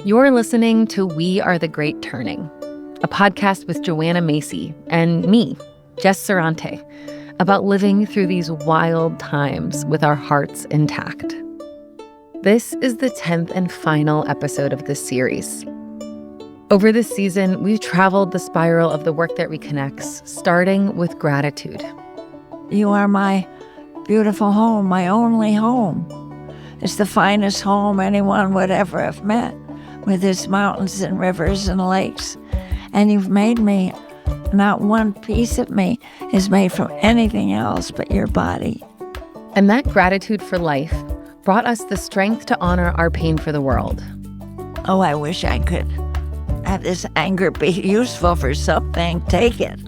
You're listening to We Are the Great Turning, a podcast with Joanna Macy and me, Jess Sarante, about living through these wild times with our hearts intact. This is the 10th and final episode of this series. Over this season, we've traveled the spiral of the Work That Reconnects, starting with gratitude. You are my beautiful home, my only home. It's the finest home anyone would ever have met, with its mountains and rivers and lakes. And you've made me, not one piece of me is made from anything else but your body. And that gratitude for life brought us the strength to honor our pain for the world. Oh, I wish I could have this anger be useful for something. Take it.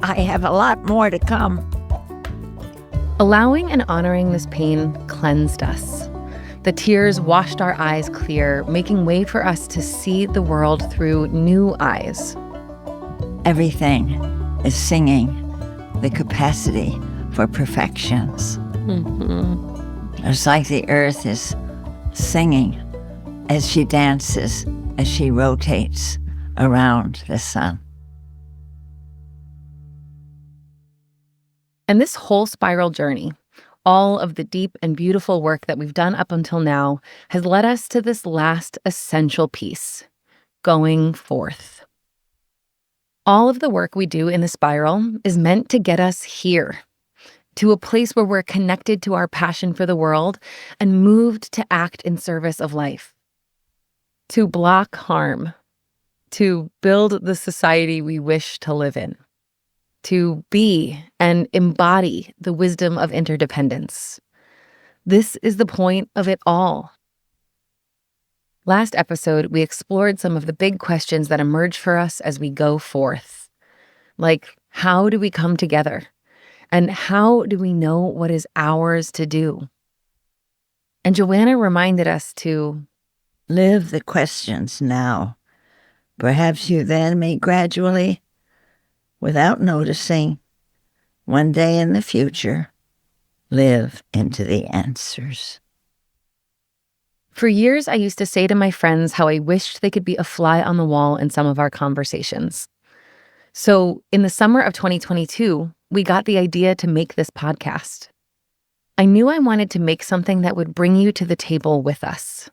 I have a lot more to come. Allowing and honoring this pain cleansed us. The tears washed our eyes clear, making way for us to see the world through new eyes. Everything is singing the capacity for perfections. It's like the earth is singing as she dances, as she rotates around the sun. And this whole spiral journey, all of the deep and beautiful work that we've done up until now, has led us to this last essential piece, going forth. All of the work we do in the spiral is meant to get us here, to a place where we're connected to our passion for the world and moved to act in service of life, to block harm, to build the society we wish to live in, to be and embody the wisdom of interdependence. This is the point of it all. Last episode, we explored some of the big questions that emerge for us as we go forth. Like, how do we come together? And how do we know what is ours to do? And Joanna reminded us to live the questions now. Perhaps you then may gradually, without noticing, one day in the future, live into the answers. For years, I used to say to my friends how I wished they could be a fly on the wall in some of our conversations. So in the summer of 2022, we got the idea to make this podcast. I knew I wanted to make something that would bring you to the table with us,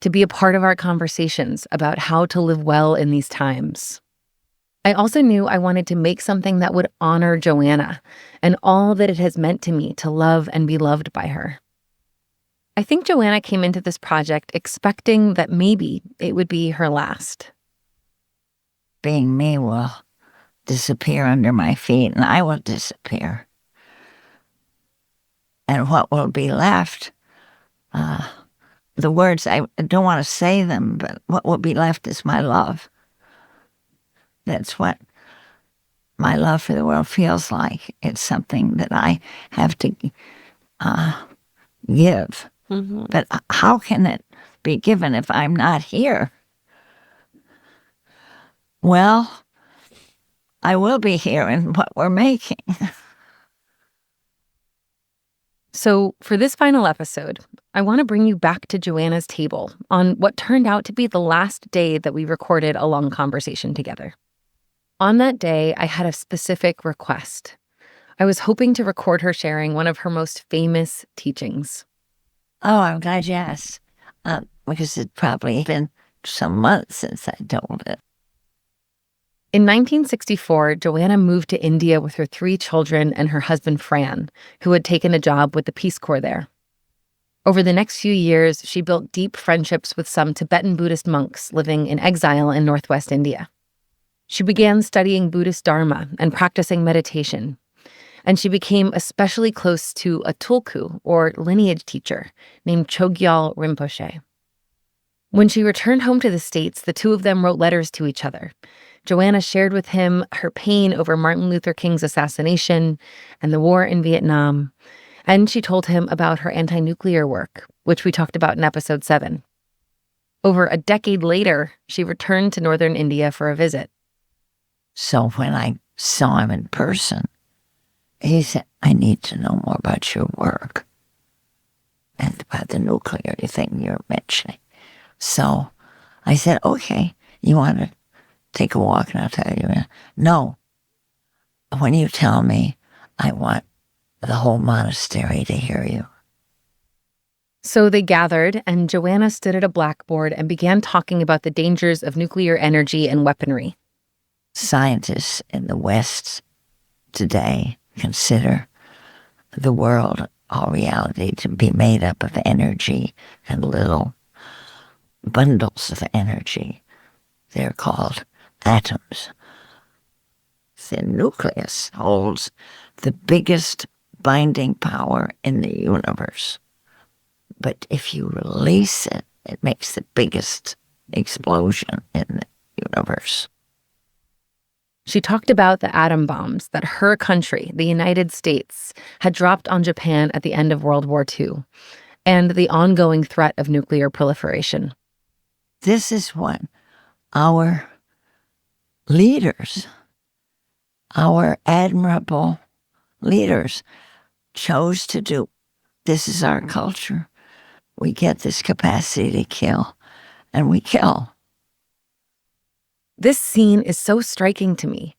to be a part of our conversations about how to live well in these times. I also knew I wanted to make something that would honor Joanna and all that it has meant to me to love and be loved by her. I think Joanna came into this project expecting that maybe it would be her last. Being me will disappear under my feet, and I will disappear. And what will be left, the words, I don't want to say them, but what will be left is my love. That's what my love for the world feels like. It's something that I have to give. Mm-hmm. But how can it be given if I'm not here? Well, I will be here in what we're making. So for this final episode, I want to bring you back to Joanna's table on what turned out to be the last day that we recorded a long conversation together. On that day, I had a specific request. I was hoping to record her sharing one of her most famous teachings. Oh, I'm glad you asked, because it's probably been some months since I told it. In 1964, Joanna moved to India with her 3 children and her husband, Fran, who had taken a job with the Peace Corps there. Over the next few years, she built deep friendships with some Tibetan Buddhist monks living in exile in northwest India. She began studying Buddhist Dharma and practicing meditation, and she became especially close to a tulku, or lineage teacher, named Chogyal Rinpoche. When she returned home to the States, the two of them wrote letters to each other. Joanna shared with him her pain over Martin Luther King's assassination and the war in Vietnam, and she told him about her anti-nuclear work, which we talked about in episode 7. Over a decade later, she returned to northern India for a visit. So when I saw him in person, he said, I need to know more about your work and about the nuclear thing you're mentioning. So I said, okay, you want to take a walk and I'll tell you. No, when you tell me, I want the whole monastery to hear you. So they gathered, and Joanna stood at a blackboard and began talking about the dangers of nuclear energy and weaponry. Scientists in the West today consider the world, all reality, to be made up of energy and little bundles of energy. They're called atoms. The nucleus holds the biggest binding power in the universe. But if you release it, it makes the biggest explosion in the universe. She talked about the atom bombs that her country, the United States, had dropped on Japan at the end of World War II, and the ongoing threat of nuclear proliferation. This is what our leaders, our admirable leaders, chose to do. This is our culture. We get this capacity to kill, and we kill. This scene is so striking to me.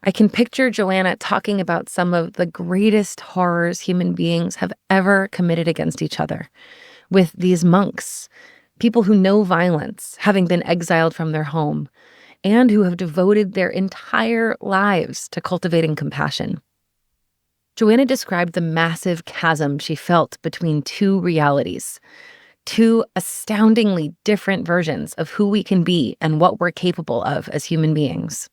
I can picture Joanna talking about some of the greatest horrors human beings have ever committed against each other, with these monks, people who know violence, having been exiled from their home, and who have devoted their entire lives to cultivating compassion. Joanna described the massive chasm she felt between two realities, two astoundingly different versions of who we can be and what we're capable of as human beings.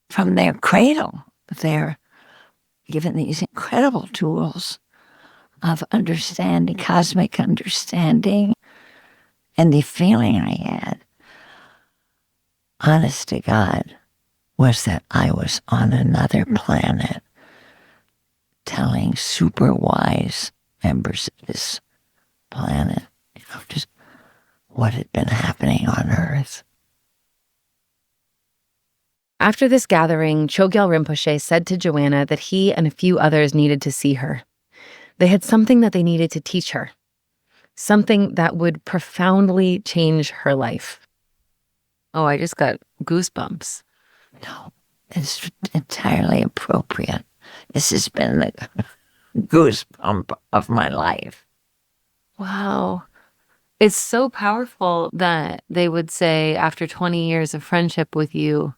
From their cradle, they're given these incredible tools of understanding, cosmic understanding, and the feeling I had, honest to God, was that I was on another planet telling super wise members of this planet, just what had been happening on Earth. After this gathering, Chogyal Rinpoche said to Joanna that he and a few others needed to see her. They had something that they needed to teach her, something that would profoundly change her life. Oh, I just got goosebumps. No, it's entirely appropriate. This has been the goosebump of my life. Wow. It's so powerful that they would say, after 20 years of friendship with you,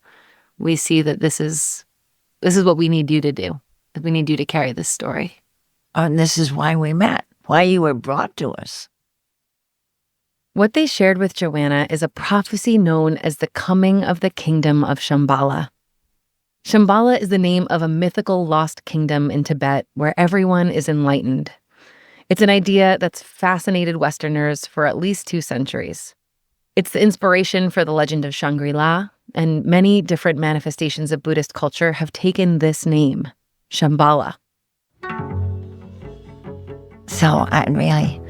we see that this is what we need you to do. That we need you to carry this story. And this is why we met, why you were brought to us. What they shared with Joanna is a prophecy known as the coming of the Kingdom of Shambhala. Shambhala is the name of a mythical lost kingdom in Tibet where everyone is enlightened. It's an idea that's fascinated Westerners for at least 2 centuries. It's the inspiration for the legend of Shangri-La, and many different manifestations of Buddhist culture have taken this name, Shambhala. So I'm really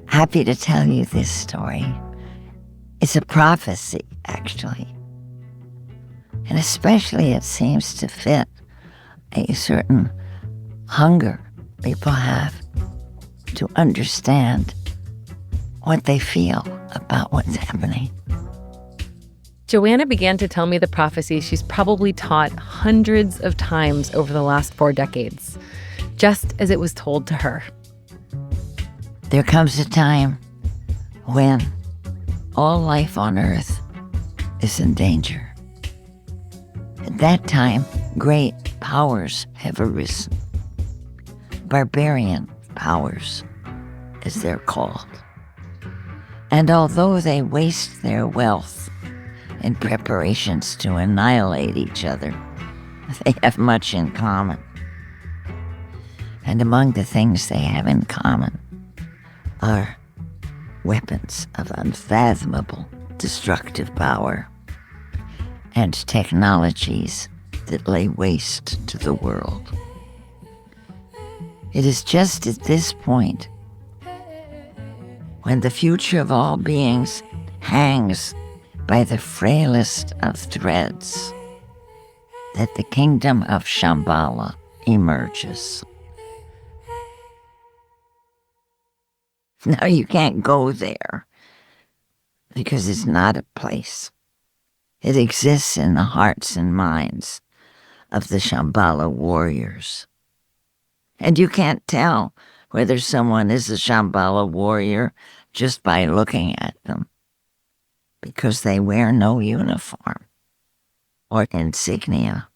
happy to tell you this story. It's a prophecy, actually. And especially it seems to fit a certain hunger people have to understand what they feel about what's happening. Joanna began to tell me the prophecy she's probably taught hundreds of times over the last 4 decades, just as it was told to her. There comes a time when all life on Earth is in danger. At that time, great powers have arisen. Barbarian powers, as they're called. And although they waste their wealth in preparations to annihilate each other, they have much in common. And among the things they have in common are weapons of unfathomable destructive power and technologies that lay waste to the world. It is just at this point, when the future of all beings hangs by the frailest of threads, that the Kingdom of Shambhala emerges. Now you can't go there. because it's not a place. It exists in the hearts and minds of the Shambhala warriors. And you can't tell whether someone is a Shambhala warrior just by looking at them, because they wear no uniform or insignia.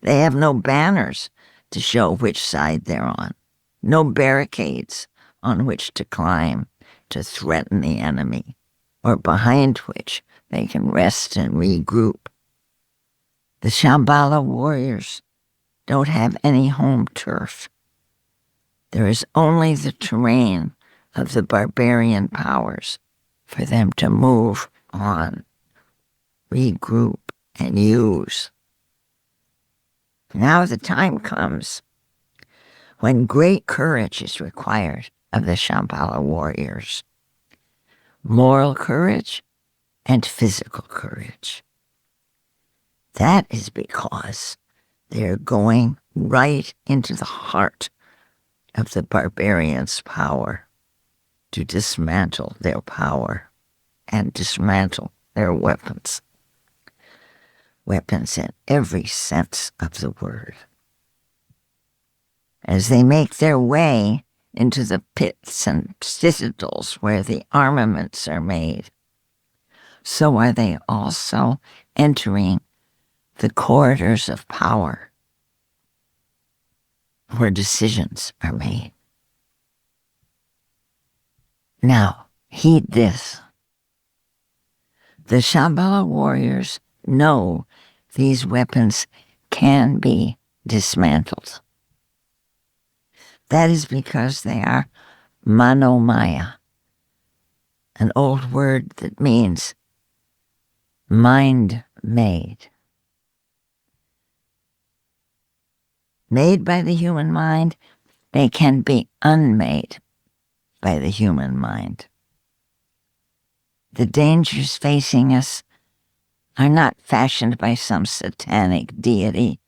They have no banners to show which side they're on, no barricades on which to climb to threaten the enemy, or behind which they can rest and regroup. The Shambhala warriors don't have any home turf. There is only the terrain of the barbarian powers for them to move on, regroup, and use. Now the time comes when great courage is required of the Shambhala warriors. Moral courage and physical courage. That is because they're going right into the heart of the barbarians' power to dismantle their power and dismantle their weapons. Weapons in every sense of the word. As they make their way into the pits and citadels where the armaments are made, so are they also entering the corridors of power where decisions are made. Now, heed this. The Shambhala warriors know these weapons can be dismantled. That is because they are manomaya, an old word that means mind-made. Made by the human mind, they can be unmade by the human mind. The dangers facing us are not fashioned by some satanic deity,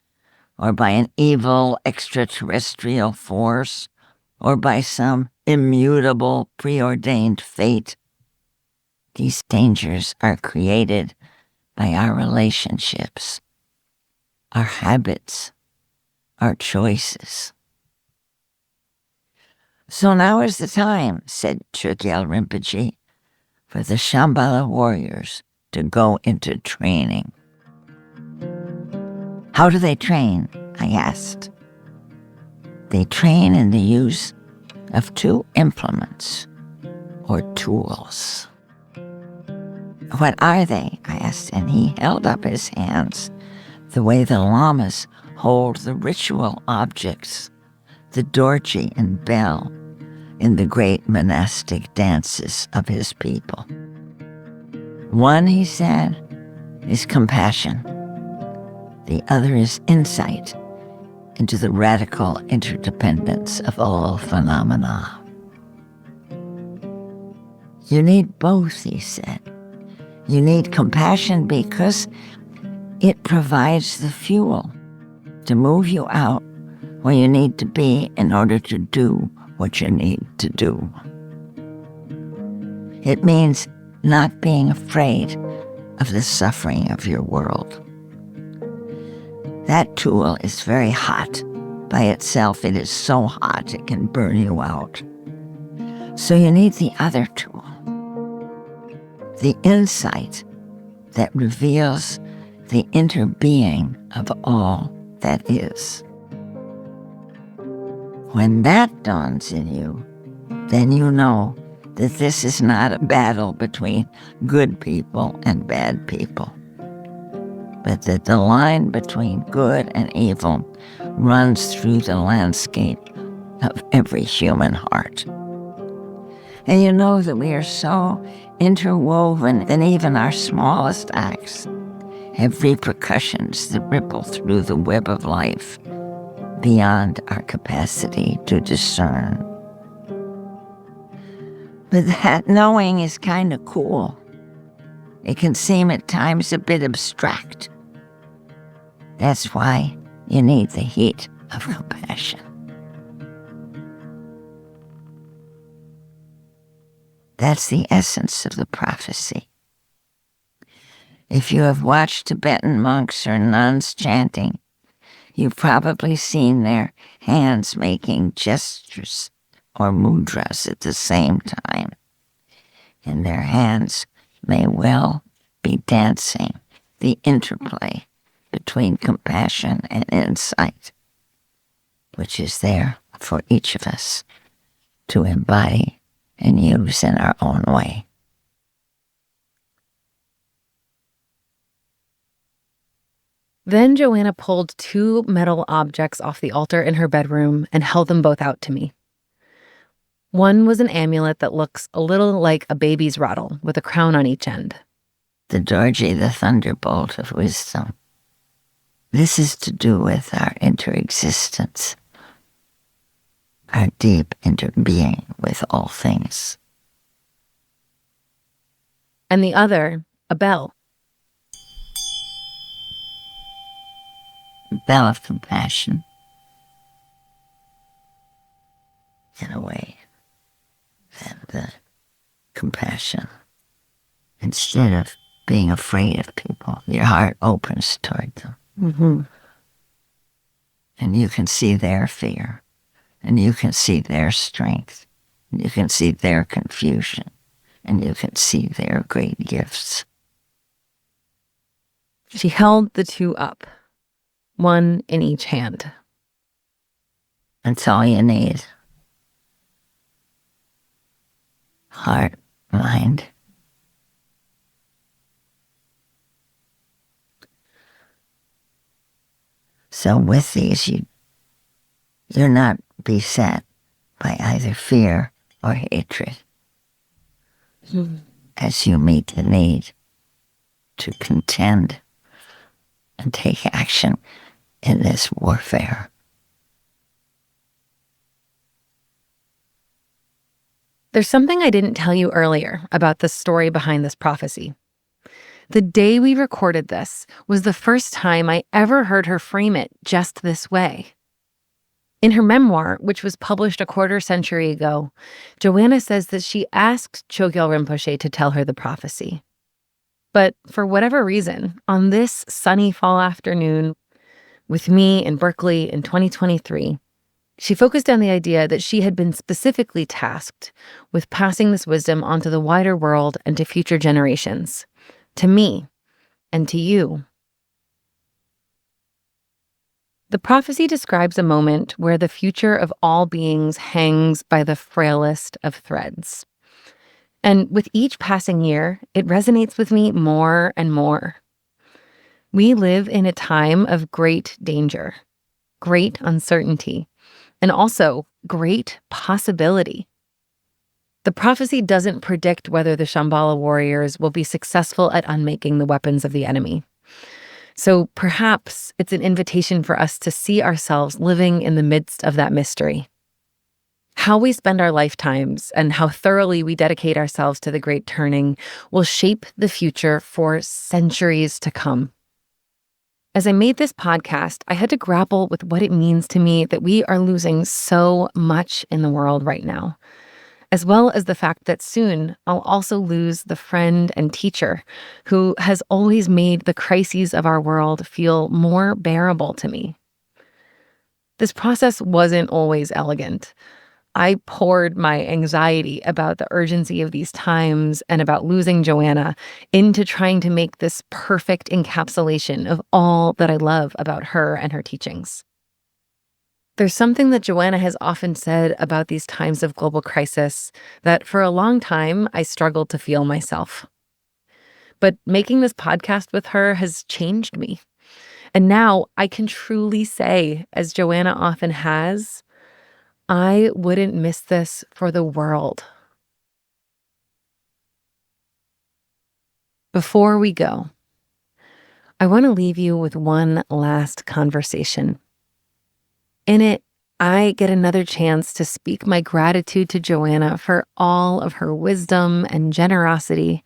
or by an evil extraterrestrial force, or by some immutable preordained fate. These dangers are created by our relationships, our habits, our choices. So now is the time, said Chogyal Rinpoche, for the Shambhala warriors to go into training. How do they train? I asked. They train in the use of two implements, or tools. What are they? I asked, and he held up his hands the way the lamas hold the ritual objects, the dorji and bell, in the great monastic dances of his people. One, he said, is compassion. The other is insight into the radical interdependence of all phenomena. You need both, he said. You need compassion because it provides the fuel to move you out where you need to be in order to do what you need to do. It means not being afraid of the suffering of your world. That tool is very hot. By itself, it is so hot it can burn you out. So you need the other tool, the insight that reveals the interbeing of all that is. When that dawns in you, then you know that this is not a battle between good people and bad people, but that the line between good and evil runs through the landscape of every human heart. And you know that we are so interwoven that even our smallest acts have repercussions that ripple through the web of life beyond our capacity to discern. But that knowing is kind of cool. It can seem at times a bit abstract. That's why you need the heat of compassion. That's the essence of the prophecy. If you have watched Tibetan monks or nuns chanting, you've probably seen their hands making gestures or mudras at the same time, and their hands may well be dancing the interplay between compassion and insight, which is there for each of us to embody and use in our own way. Then Joanna pulled 2 metal objects off the altar in her bedroom and held them both out to me. One was an amulet that looks a little like a baby's rattle with a crown on each end. The Dorji, the thunderbolt of wisdom. This is to do with our interexistence, our deep interbeing with all things. And the other, a bell. Bell of compassion, in a way, and the compassion. Instead of being afraid of people, your heart opens toward them. Mm-hmm. And you can see their fear, and you can see their strength, and you can see their confusion, and you can see their great gifts. She held the 2 up, one in each hand. That's all you need. Heart, mind. So with these, you're not beset by either fear or hatred as you meet the need to contend and take action in this warfare. There's something I didn't tell you earlier about the story behind this prophecy. The day we recorded this was the first time I ever heard her frame it just this way. In her memoir, which was published a quarter century ago, Joanna says that she asked Chogyal Rinpoche to tell her the prophecy. But for whatever reason, on this sunny fall afternoon, with me in Berkeley in 2023, she focused on the idea that she had been specifically tasked with passing this wisdom onto the wider world and to future generations, to me and to you. The prophecy describes a moment where the future of all beings hangs by the frailest of threads. And with each passing year, it resonates with me more and more. We live in a time of great danger, great uncertainty, and also great possibility. The prophecy doesn't predict whether the Shambhala warriors will be successful at unmaking the weapons of the enemy. So perhaps it's an invitation for us to see ourselves living in the midst of that mystery. How we spend our lifetimes and how thoroughly we dedicate ourselves to the Great Turning will shape the future for centuries to come. As I made this podcast, I had to grapple with what it means to me that we are losing so much in the world right now, as well as the fact that soon I'll also lose the friend and teacher who has always made the crises of our world feel more bearable to me. This process wasn't always elegant. I poured my anxiety about the urgency of these times and about losing Joanna into trying to make this perfect encapsulation of all that I love about her and her teachings. There's something that Joanna has often said about these times of global crisis that for a long time I struggled to feel myself. But making this podcast with her has changed me. And now I can truly say, as Joanna often has, I wouldn't miss this for the world. Before we go, I want to leave you with one last conversation. In it, I get another chance to speak my gratitude to Joanna for all of her wisdom and generosity.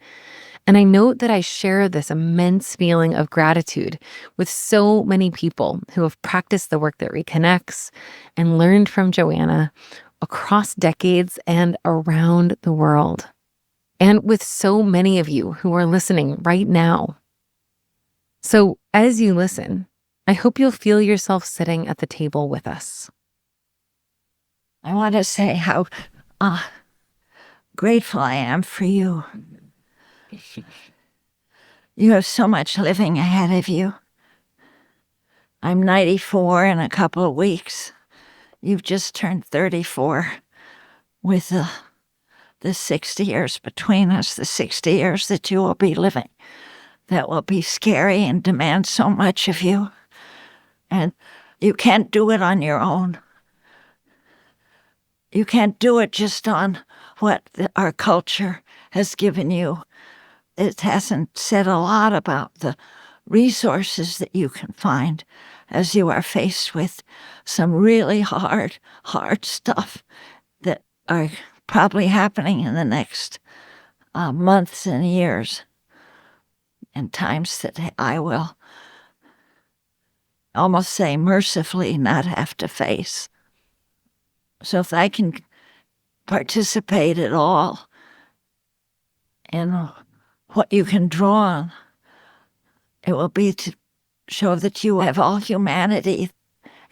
And I note that I share this immense feeling of gratitude with so many people who have practiced the work that reconnects and learned from Joanna across decades and around the world. And with so many of you who are listening right now. So as you listen, I hope you'll feel yourself sitting at the table with us. I want to say how grateful I am for you. You have so much living ahead of you. I'm 94 in a couple of weeks. You've just turned 34 with the 60 years between us, the 60 years that you will be living. That will be scary and demand so much of you. And you can't do it on your own. You can't do it just on what our culture has given you. It hasn't said a lot about the resources that you can find as you are faced with some really hard stuff that are probably happening in the next months and years, and times that I will almost say mercifully not have to face. So if I can participate at all in what you can draw on, it will be to show that you have all humanity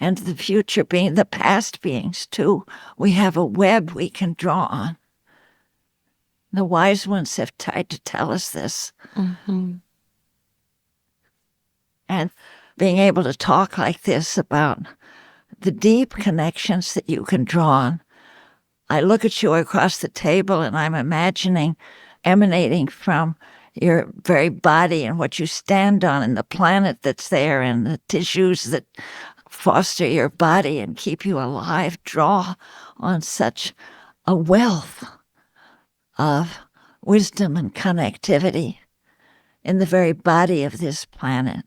and the future being the past beings too. We have a web we can draw on. The wise ones have tried to tell us this. Mm-hmm. And being able to talk like this about the deep connections that you can draw on. I look at you across the table and I'm imagining emanating from your very body and what you stand on and the planet that's there and the tissues that foster your body and keep you alive, draw on such a wealth of wisdom and connectivity in the very body of this planet.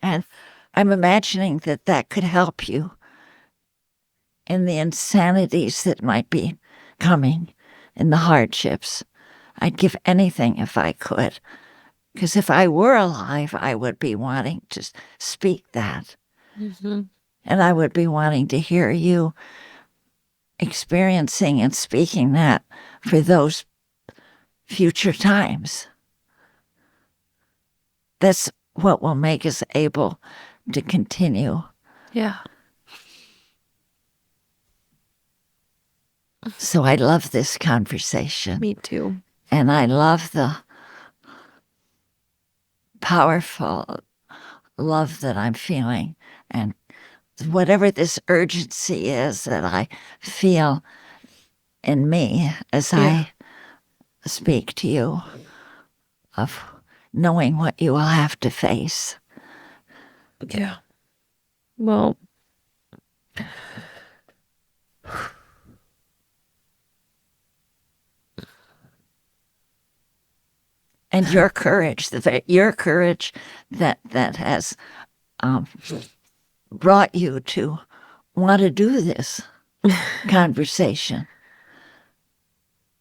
And I'm imagining that that could help you in the insanities that might be coming, in the hardships. I'd give anything if I could, because if I were alive, I would be wanting to speak that. Mm-hmm. And I would be wanting to hear you experiencing and speaking that for those future times. That's what will make us able to continue. Yeah. So I love this conversation. Me too. And I love the powerful love that I'm feeling. And whatever this urgency is that I feel in me as I speak to you, of knowing what you will have to face. Yeah. Well, and your courage, your courage that has brought you to want to do this conversation.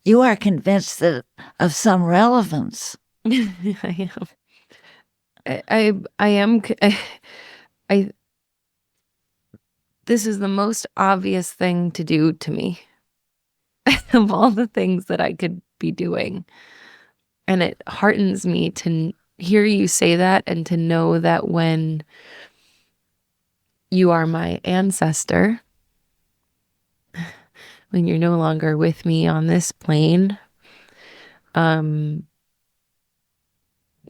You are convinced that of some relevance. I am. I am. This is the most obvious thing to do to me of all the things that I could be doing. And it heartens me to hear you say that and to know that when you are my ancestor, when you're no longer with me on this plane,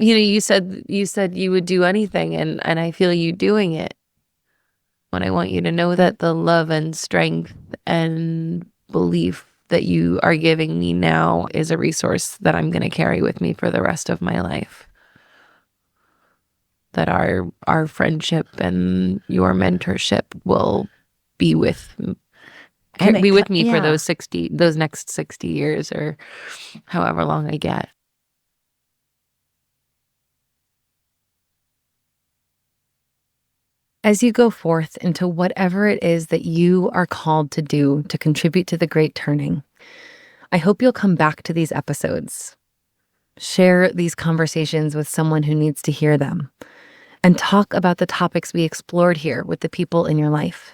you said you would do anything, and I feel you doing it. And I want you to know that the love and strength and belief that you are giving me now is a resource that I'm going to carry with me for the rest of my life. That our friendship and your mentorship will be with me for those next 60 years or however long I get. As you go forth into whatever it is that you are called to do to contribute to the great turning, I hope you'll come back to these episodes. Share these conversations with someone who needs to hear them, and talk about the topics we explored here with the people in your life.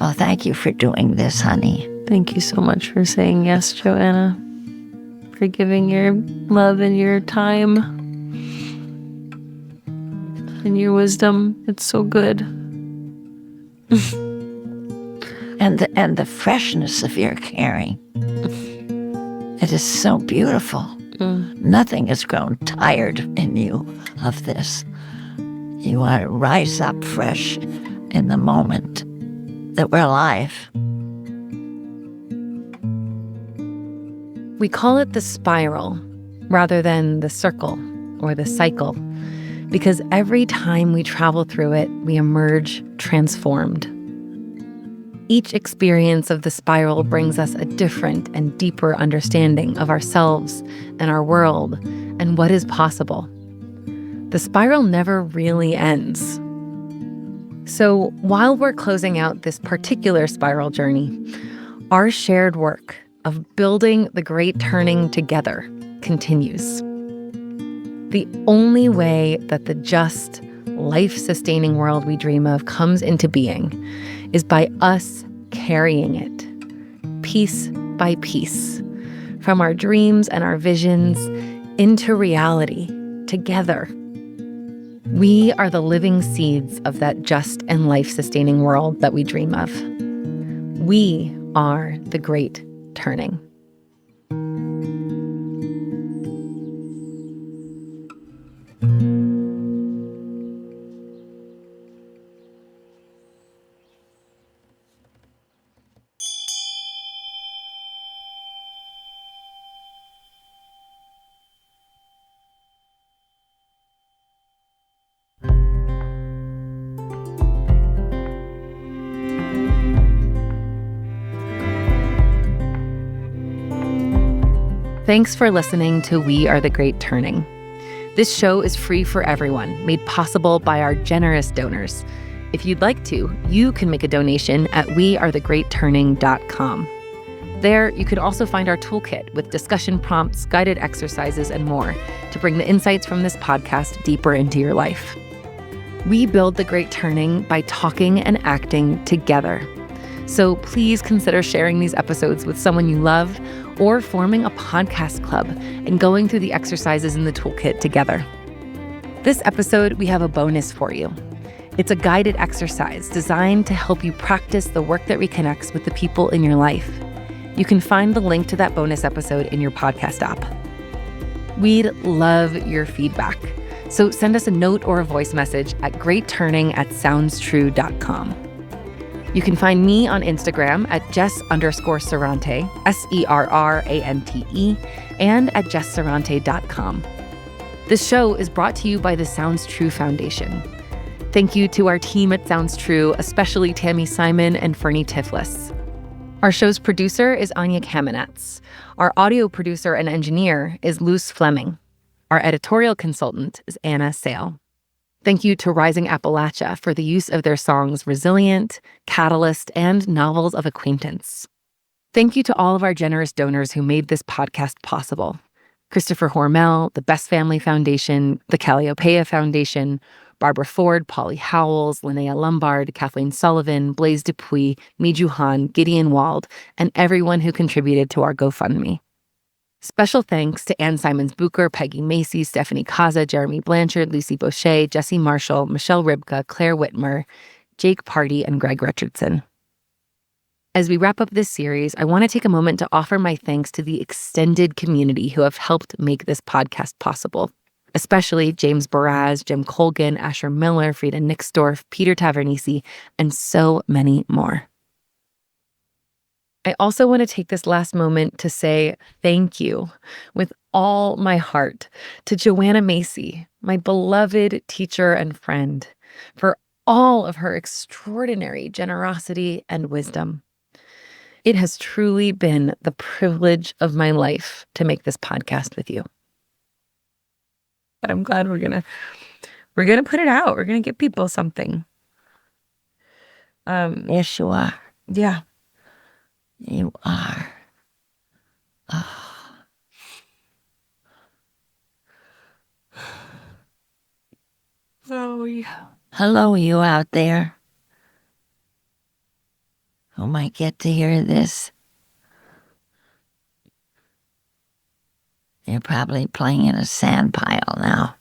Oh, thank you for doing this, honey. Thank you so much for saying yes, Joanna. for giving your love and your time and your wisdom. It's so good. And the freshness of your caring. It is so beautiful. Nothing has grown tired in you of this. You want to rise up fresh in the moment that we're alive. We call it the spiral rather than the circle or the cycle, because every time we travel through it, we emerge transformed. Each experience of the spiral brings us a different and deeper understanding of ourselves and our world and what is possible. The spiral never really ends. So while we're closing out this particular spiral journey, our shared work of building the great turning together continues. The only way that the just, life-sustaining world we dream of comes into being is by us carrying it, piece by piece, from our dreams and our visions into reality together. We are the living seeds of that just and life-sustaining world that we dream of. We are the great turning. Thanks for listening to We Are the Great Turning. This show is free for everyone, made possible by our generous donors. If you'd like to, you can make a donation at wearethegreatturning.com. There, you can also find our toolkit with discussion prompts, guided exercises, and more to bring the insights from this podcast deeper into your life. We build the great turning by talking and acting together. So please consider sharing these episodes with someone you love or forming a podcast club and going through the exercises in the toolkit together. This episode, we have a bonus for you. It's a guided exercise designed to help you practice the work that reconnects with the people in your life. You can find the link to that bonus episode in your podcast app. We'd love your feedback. So send us a note or a voice message at greatturning@soundstrue.com. You can find me on Instagram at Jess_Serrante, SERRANTE, and at JessSerrante.com. This show is brought to you by the Sounds True Foundation. Thank you to our team at Sounds True, especially Tammy Simon and Fernie Tiflis. Our show's producer is Anya Kamenetz. Our audio producer and engineer is Luce Fleming. Our editorial consultant is Anna Sale. Thank you to Rising Appalachia for the use of their songs Resilient, Catalyst, and Novels of Acquaintance. Thank you to all of our generous donors who made this podcast possible. Christopher Hormel, the Best Family Foundation, the Calliopeia Foundation, Barbara Ford, Polly Howells, Linnea Lombard, Kathleen Sullivan, Blaise Dupuis, Miju Han, Gideon Wald, and everyone who contributed to our GoFundMe. Special thanks to Ann Simons-Bucher, Peggy Macy, Stephanie Kaza, Jeremy Blanchard, Lucy Boucher, Jesse Marshall, Michelle Ribka, Claire Whitmer, Jake Party, and Greg Richardson. As we wrap up this series, I want to take a moment to offer my thanks to the extended community who have helped make this podcast possible, especially James Baraz, Jim Colgan, Asher Miller, Frida Nixdorf, Peter Tavernisi, and so many more. I also want to take this last moment to say thank you with all my heart to Joanna Macy, my beloved teacher and friend, for all of her extraordinary generosity and wisdom. It has truly been the privilege of my life to make this podcast with you. But I'm glad we're gonna put it out. We're gonna give people something. Yes, you are. Yeah. You are. Oh. Oh, yeah. Hello, you out there who might get to hear this. You're probably playing in a sand pile now.